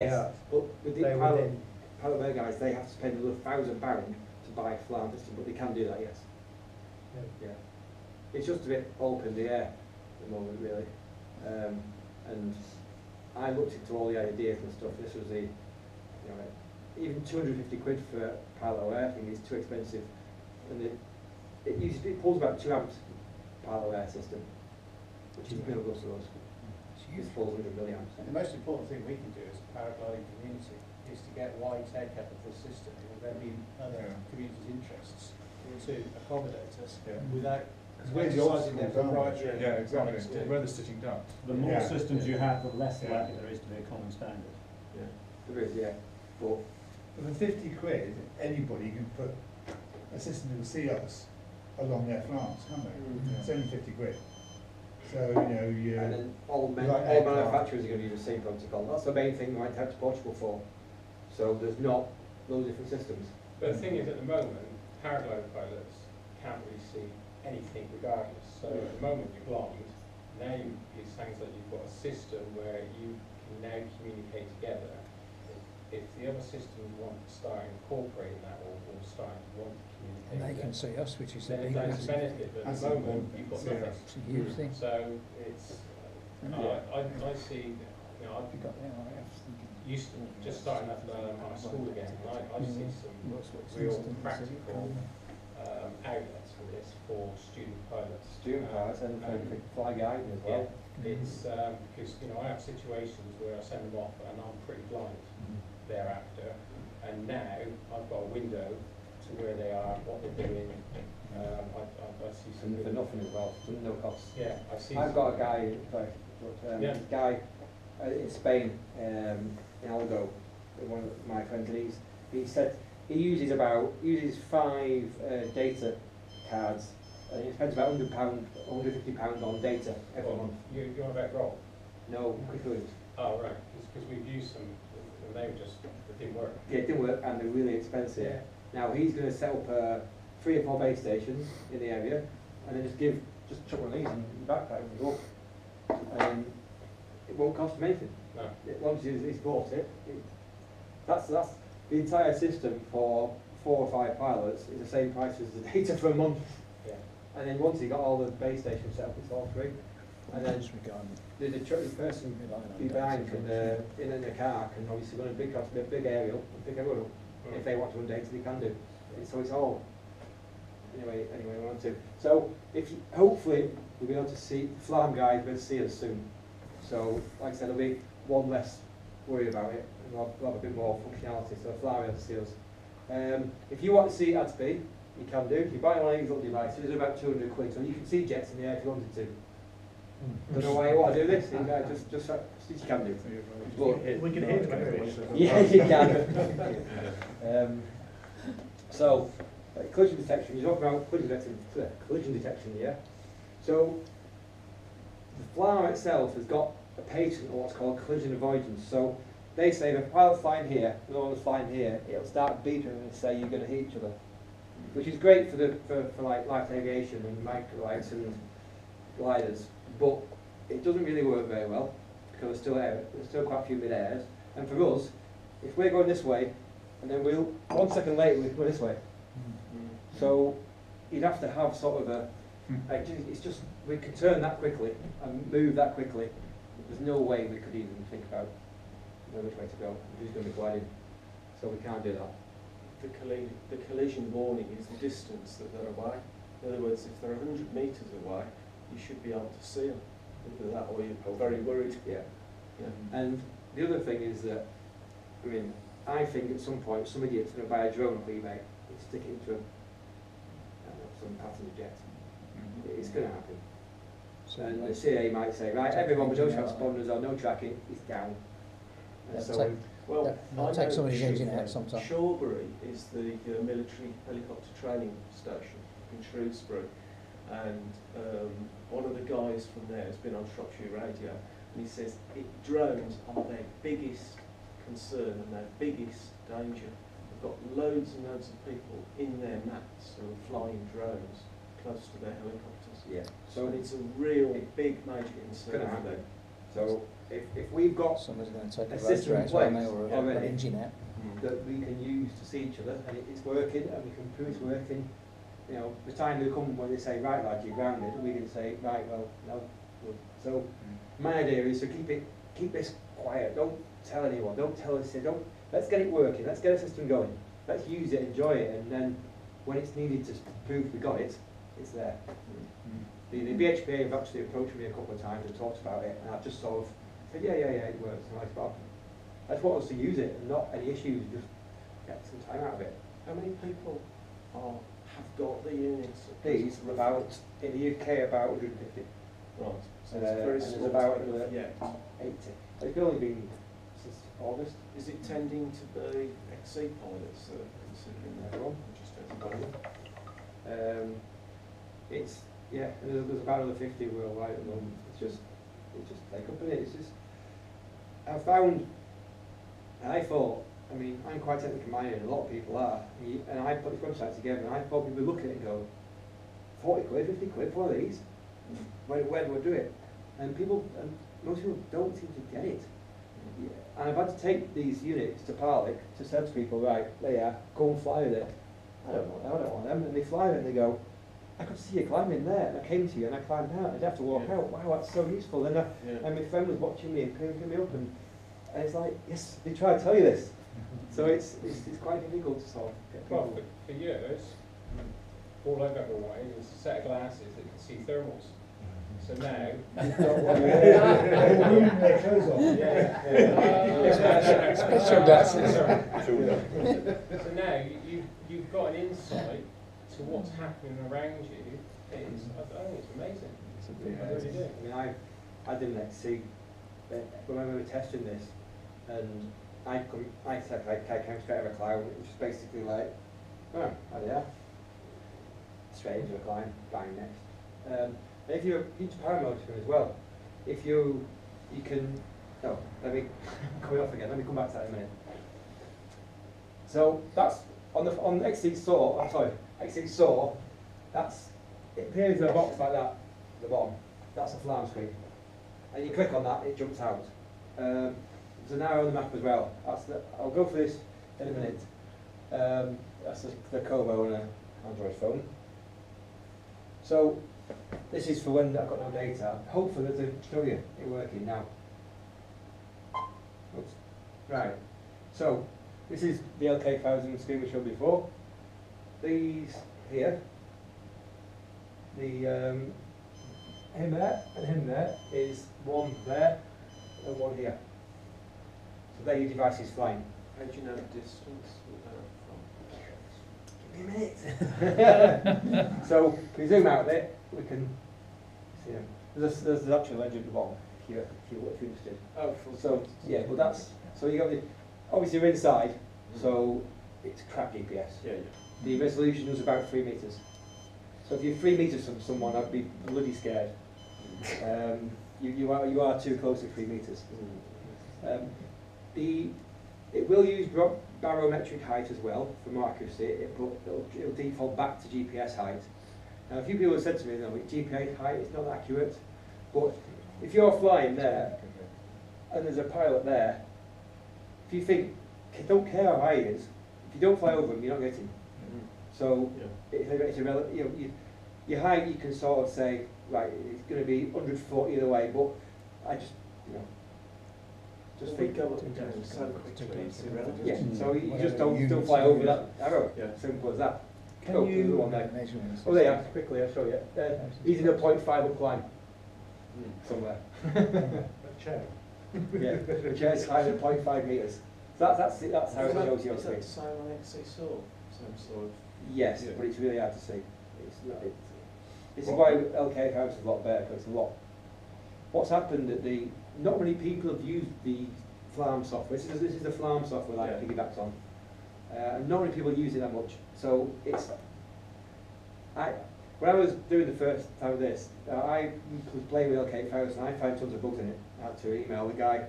Yes, but with the They would pilot, then- pilot Bear guys, they have to spend another £1,000 to buy a FLAM system, but they can do that, yes. Yeah. It's just a bit up in the air at the moment, really. And I looked into all the ideas and stuff. This was the, even 250 quid for Pilot Aware, I think is too expensive. And it pulls about 2 amps, Pilot Aware system, which is no good to us. It pulls 100 milliamps. And the most important thing we can do as a paragliding community is to get wide take up of the system. It will then be in other communities' interests to accommodate us without we're the exercising their obstacles, aren't we? proprietary Yeah, exactly. rights to. We're the sitting ducks. The more Yeah. systems you have, the less Yeah. likely there is to be a common standard. Yeah, there is, yeah. But For 50 quid, anybody can put a system that will see us along their flanks, can't they? Mm. It's only 50 quid. So, you and then all Like aircraft. manufacturers are going to use the same protocol. That's the main thing we might have to Portugal for. So there's not loads of different systems. But the thing is, at the moment, paraglide pilots can't really see anything regardless. So at the moment you're blind. Now it sounds like you've got a system where you can now communicate together. If the other systems want to start incorporating that or start want to communicate, And they can see us, which is the then big that's a massive benefit. But at That's the moment important. you've got See nothing. us. it's a huge thing. So it's I see. I've You got the RAF thinking. used to just starting up my school again, and I see some What's real systems, practical outlets for this for student pilots. Student pilots and for fly guiding as well. It's because I have situations where I send them off and I'm pretty blind thereafter, and now I've got a window to where they are, what they're doing. I see some And for nothing as well, for no cost. Yeah, I see. I've got a guy, Yeah. guy in Spain, in Algo, one of my friends, and he said he uses 5 data cards, and he spends about £100, £150 on data every month. You're on about roll? No, quick wins. Oh, right, because we've used some, and they didn't work. Yeah, it didn't work, and they're really expensive. Yeah. Now he's going to set up 3 or 4 base stations in the area, and then just chuck one of these in your backpack and go up. And it won't cost him anything. No. Once he's bought it, that's the entire system for 4 or 5 pilots is the same price as the data for a month. Yeah. And then once he got all the base stations set up, it's all free. And then Disregarding. the person behind in the car can obviously run a big aerial and pick everyone up. If they want to run data, they can do. So it's all anyway we want to. So hopefully we'll be able to see FLAM guys will see us soon. So like I said, there'll be one less worry about it, and we'll have a bit more functionality. So FLAM will be able to see us. If you want to see it at speed, you can do. If you buy one of these little devices, it's about 200 quid, so you can see jets in the air if you wanted to. Don't know why you want to do this. Just you can do. But, we can hit them. yeah, you can. So, collision detection. You talk about collision detection, yeah. So, the FLAM itself has got a patent on what's called collision avoidance. So, they say if a pilot's flying here, no one's flying here, it'll start beeping and say you're going to hit each other, which is great for like light aviation and microlights and gliders, but it doesn't really work very well because there's still quite a few mid-airs. And for us, if we're going this way, and then 1 second later we go this way, so you'd have to have sort of it's just we can turn that quickly and move that quickly. There's no way we could even think about which way to go. We're just going to be gliding, so we can't do that. The collision warning is the distance that they're away. In other words, if they're 100 metres away, you should be able to see them. Either that or you're very worried. Yeah. Yeah. And the other thing is that, I think at some point some idiot's going to buy a drone off eBay and stick it into some passenger jet. It's going to happen. And the CA might say, right, everyone with no transponders or no tracking is down. And so Well, I'll take somebody's engine out sometime. Shawbury is the military helicopter training station in Shrewsbury, and one of the guys from there has been on Shropshire Radio, and he says drones are their biggest concern and their biggest danger. They've got loads and loads of people in their mats who are flying drones close to their helicopters. yeah. So it's a real big major concern gonna for happen. them. So if we've got Somebody's going to take a a road system in race, aren't they, place or already. an engine out. that we can use to see each other, and it's working, and we can prove it's working, you know, the time will come when they say, right lad, you're grounded, we can say, right, well, no. So my idea is to keep this quiet, don't tell anyone, don't tell us, let's get it working, let's get a system going, let's use it, enjoy it, and then when it's needed to prove we got it, it's there. The BHPA have actually approached me a couple of times and talked about it, and I've just sort of said, yeah, it works, nice, but I just want us to use it and not any issues, just get some time out of it. How many people have got the units? These are about, in the UK, about 150, Right, so it's and very there's small. about to another yeah. 80. It's only been since August. Is it tending to be XC pilots that are considering that? Everyone. Just everybody? It's, yeah, and there's about another 50 worldwide at the moment. It's just take up in it. It's just, I found, and I thought, I mean, I'm quite technically minded, a lot of people are, and I put this website together, and I thought people would look at it and go, 40 quid, 50 quid for one of these? Where do I do it? And most people don't seem to get it. Yeah. And I've had to take these units to Parlick to say to people, right, there you are, go and fly with it. I don't want them. And they fly it and they go, I could see you climbing there. And I came to you and I climbed out. I'd have to walk out. Wow, that's so useful. And my friend was watching me and picking me up. And it's like, yes, they try to tell you this. So it's quite difficult to sort of get Well, people. for years, all I've ever wanted is a set of glasses that can see thermals. So now, Their clothes on. Special glasses. So now you've got an insight to what's happening around you. I think it's amazing. I really do. I mean, I didn't XC when we were testing this, and I said I came straight over a cloud, which is basically like, oh yeah, straight into a climb, bang next. And if you're into paramotoring as well, if you can, let me coming off again. Let me come back to that in a minute. So that's on XC Saw. I'm sorry, XC Saw. It appears in a box like that at the bottom. That's a FLARM screen, and you click on that, it jumps out. There's an arrow on the map as well. I'll go for this in a minute. That's the Kobo on an Android phone. So this is for when I've got no data. Hopefully to show you it working now. Oops. Right. So this is the LK1000 screen we showed before. These here, him there and him there is one there and one here. So there your device is flying. How do you know the distance from? Give me a minute. So if we zoom out a bit, we can see them. There's an actual legend at the bottom if you're interested. Oh, So yeah, well that's so you got the obviously you're inside, so it's crap GPS. Yeah. The resolution is about 3 meters. So if you're 3 meters from someone, I'd be bloody scared. You are too close to 3 meters. It will use barometric height as well for more accuracy, but it'll default back to GPS height. Now, a few people have said to me, no, GPS height is not accurate, but if you're flying there and there's a pilot there, if you think, don't care how high he is, if you don't fly over him, you're not getting him. So it's irrelevant. Your height, you can sort of say, right, it's going to be 100 foot either way, but I just, just We think. go up and down so quickly, it's irrelevant. Yeah, so you just Whatever don't units fly you over use. that arrow. Yeah. Simple as that. Can Go to the you one there. measurements? Oh, there, quickly, I'll show you. He's in a 0.5 up climb somewhere. A chair. Yeah, the chair's climbing at 0.5 metres. So that's how it shows you on Is that screen. the same on XC Saw? Same sort of. Yes, Yeah. but it's really hard to see. This is why LK House is a lot better, because it's a lot. What's happened that not many people have used the FLARM software. This is the FLARM software like Yeah. piggybacks on. And not many people use it that much. So when I was doing the first time of this, I was playing with LK1000 and I found tons of bugs in it. I had to email the guy,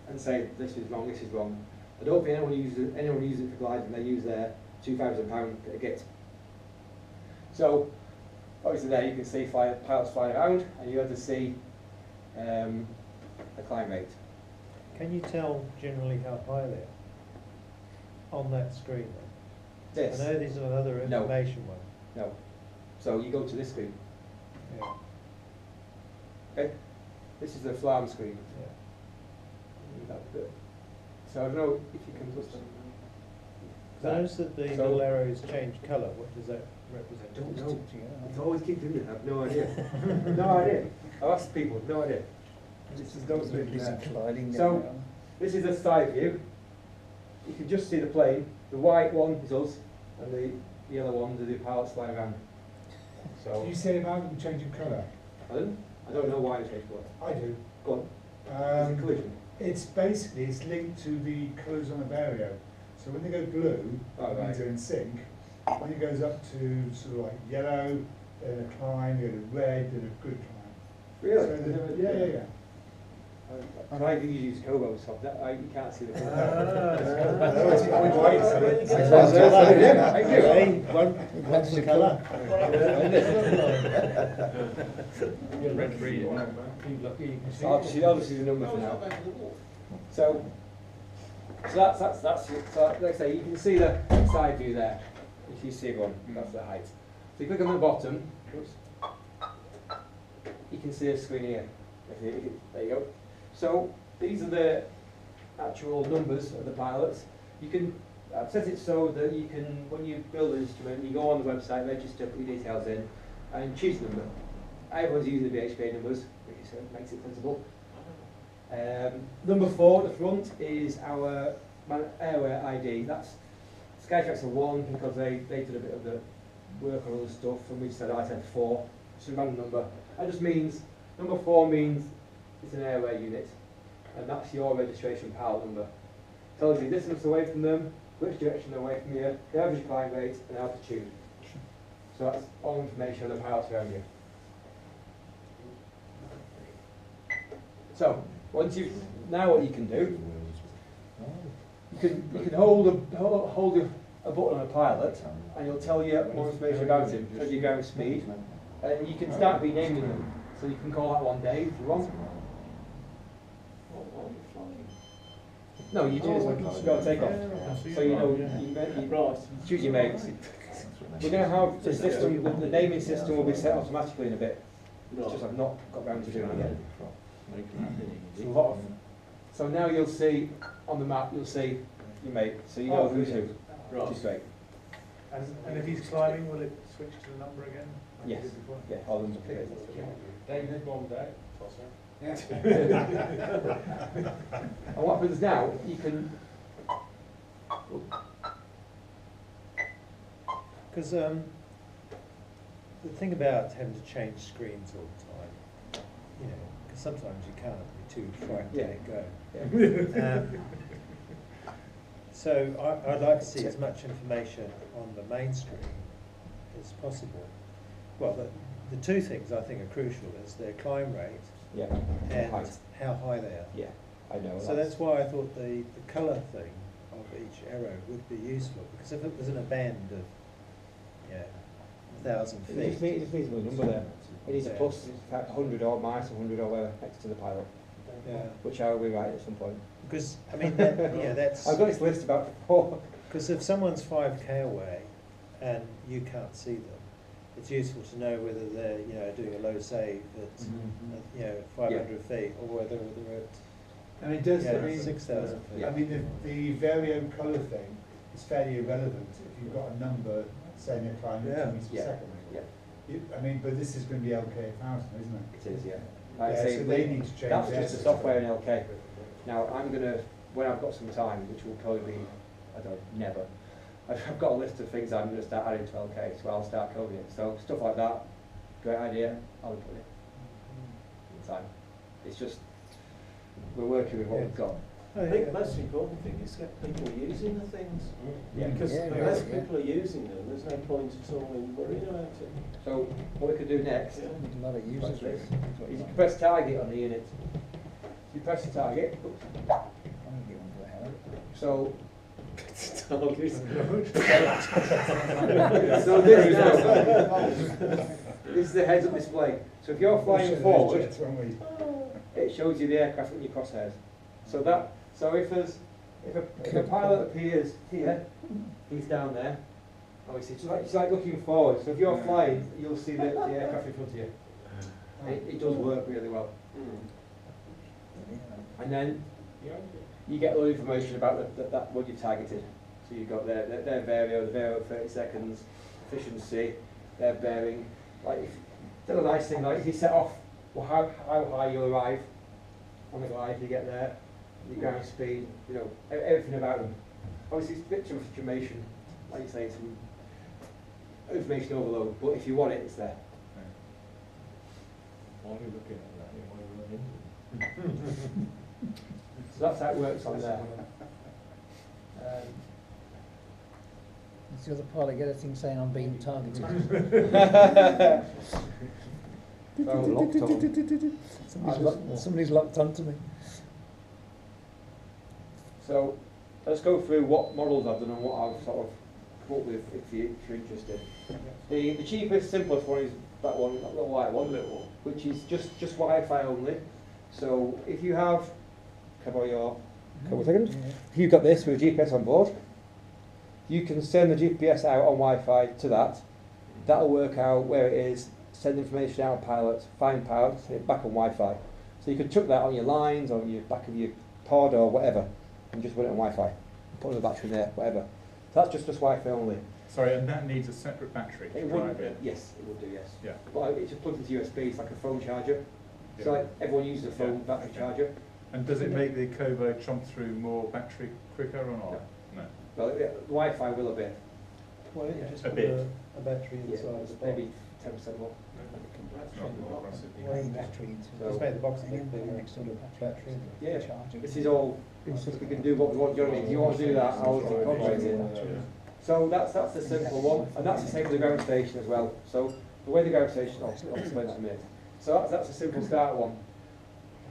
and say this is wrong, this is wrong. I don't think anyone uses it for gliding. They use their £2,000 git. So obviously there you can see pilots flying around, and you have to see the climb rate. Can you tell generally how high they are on that screen then? This, I know these are another No. information one. no. So you go to this screen, Yeah, okay? This is the Flam screen. yeah. That bit. So I don't know if you can just. Notice that the So- little arrows change colour. What does that represent? Don't know. It's always keep doing it. I have no idea. No idea. I've asked people, no idea. This is those bits there. So this is a side view. You can just see the plane. The white one is us, and the yellow ones are the pilots flying around. So You say about them changing colour? pardon? I don't know why they changed colour. I do. Go on. Is it collision? It's basically, it's linked to the colours on the vario. So when they go blue, Oh, that right. means they're in sync. When it goes up to sort of like yellow, then a climb, then a red, then a good climb. Really? So yeah. And I usually use Kobo, so that, you can't see the colour. Oh, it's quite white, so it's- What's the colour? Red breed. So I'll just use the number for now. So that's it. So like I say, you can see the side view there. If you see one, that's the height. So you click on the bottom, oops, you can see a screen here. There you go. So these are the actual numbers of the pilots. You can, I've set it so that you can, when you build an instrument, you go on the website, register, put your details in, and choose a number. Everyone's using the VHP numbers, which makes it sensible. Number 4 at the front is our airware ID. That's Skytrax are 1 because they did a bit of the work on other stuff, and we said I said 4. It's a random number. That just means number 4 means it's an airware unit, and that's your registration pilot number. Tells you distance away from them, which direction they're away from you, the average climb rate, and altitude. So that's all information on the pilots around you. So once you now what you can do, you can hold a button on a pilot, and it'll tell you more information about him as you go speed, and you can start renaming them. So you can call that one Dave if you want. No, you do this when you go take off. So you know you choose your mates. We're going to have the system. The naming system will be set automatically in a bit. It's just I've not got round to doing it yet. It's a lot of. So now you'll see on the map. You'll see your mate. So you know who's who. Which is great. And if he's climbing, will it switch to the number again? Yes. Yeah. All them. David bombed out. And what happens now? You can. Because the thing about having to change screens all the time, you know, because sometimes you can't, you're too frightened to let go. So I'd like to see as much information on the main screen as possible. Well, the two things I think are crucial is their climb rate Yeah. and Height. how high they are. Yeah. I know. So that's why I thought the colour thing of each arrow would be useful, because if it was in a band of 1,000 It feet, just means a number there. It needs a Yeah. plus 100 or minus 100 or whatever next to the pilot, yeah, which I will rewrite at some point. because I mean that, that's I've got this list about 4. because if someone's 5k away and you can't see them, it's useful to know whether they're doing a low save at 500 feet or whether they're at And it does, I mean, 6,000 feet. I mean, the vario colour thing is fairly irrelevant if you've got a number saying you're climbing 2 meters per Yeah. second. Yeah. I mean, but this is going to be LK 1000, isn't it? It is, yeah. Like I Yeah, say, so they need to change that's their just the system. software in LK. Now I'm gonna, when I've got some time, which will probably be, I don't know, never. I've got a list of things I'm gonna start adding to LK, so I'll start coding it. So stuff like that, great idea. I'll put it in time. It's just we're working with what we've got. I think the most important thing is get people using the things. Yeah. Because Yeah, unless yeah. people are using them, there's no point at all in worrying about it. So what we could do next Yeah. A lot of users. is you can press target on the unit. You press the target. Oops. So Target. so this now, this is the heads-up display. So if you're flying forward, Jets, won't we? it shows you the aircraft in your crosshairs. So if a pilot appears here, he's down there. Obviously, it's like looking forward. So if you're flying, you'll see the aircraft in front of you. It does work really well. And then you get a lot of information about that what you've targeted. So you've got their vario, the vario 30 seconds, efficiency, their bearing. Like, the nice thing, like if you set off, well, how high you'll arrive on the glide, you get there, your ground speed, you know, everything about them. Obviously, it's a bit too much information, like you say, it's information overload, but if you want it, it's there. Why are you looking at that? Why are you running? So that's how it works on there. Does the other pilot get a thing saying I'm being targeted? Somebody's locked onto me. So let's go through what models I've done and what I've sort of come up with if you're interested. The cheapest, simplest one is that one, that little white one, which is just Wi-Fi only. So if you have, can I borrow your couple of seconds? If you've got this with GPS on board, you can send the GPS out on Wi-Fi to that. That'll work out where it is, send information out on pilots, find pilots, send it back on Wi-Fi. So you could chuck that on your lines, on your back of your pod or whatever, and just put it on Wi-Fi. Put the battery in there, whatever. So that's just Wi-Fi only. Sorry, and that needs a separate battery to It drive would, it? yes, it would do, yes. Yeah. But it just plugs into USB, it's like a phone charger. So Yeah. like everyone uses a phone Yeah. battery charger. And does it make the Kobo chomp through more battery quicker or not? No. Well, Wi-Fi will a bit. Why don't you just A put bit. a battery Yeah, inside the box? maybe 10% more. It's not more aggressive. One battery into Just make the box a and bit then bigger next to and the put a battery in it. Yeah, charger. this is all, we can do what we want, do you know what I mean? If you want to do that, I'll incorporate it. So that's the simple one, and that's the same with the ground station as well. So the way the ground station, I'll explain that in a minute. So that's a simple start one.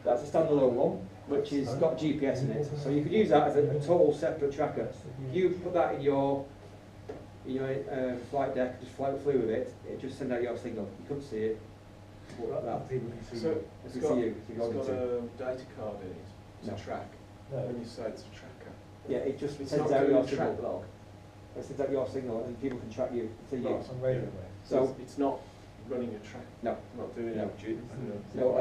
That's a standalone one, which has got GPS in it. So you could use that as a total separate tracker. If you put that in your flight deck, just flew with it, it just send out your signal. You couldn't see it. But that people can see So you. it's They got, can see you. If you it's go got into. a data card in it to No. track. No. When you say it's a tracker. Yeah, it just It's sends not out doing your a signal. track log. It sends out your signal, and people can track you, see you. Right. On radio waves. So it's not running a track. No. Not doing No. it. No,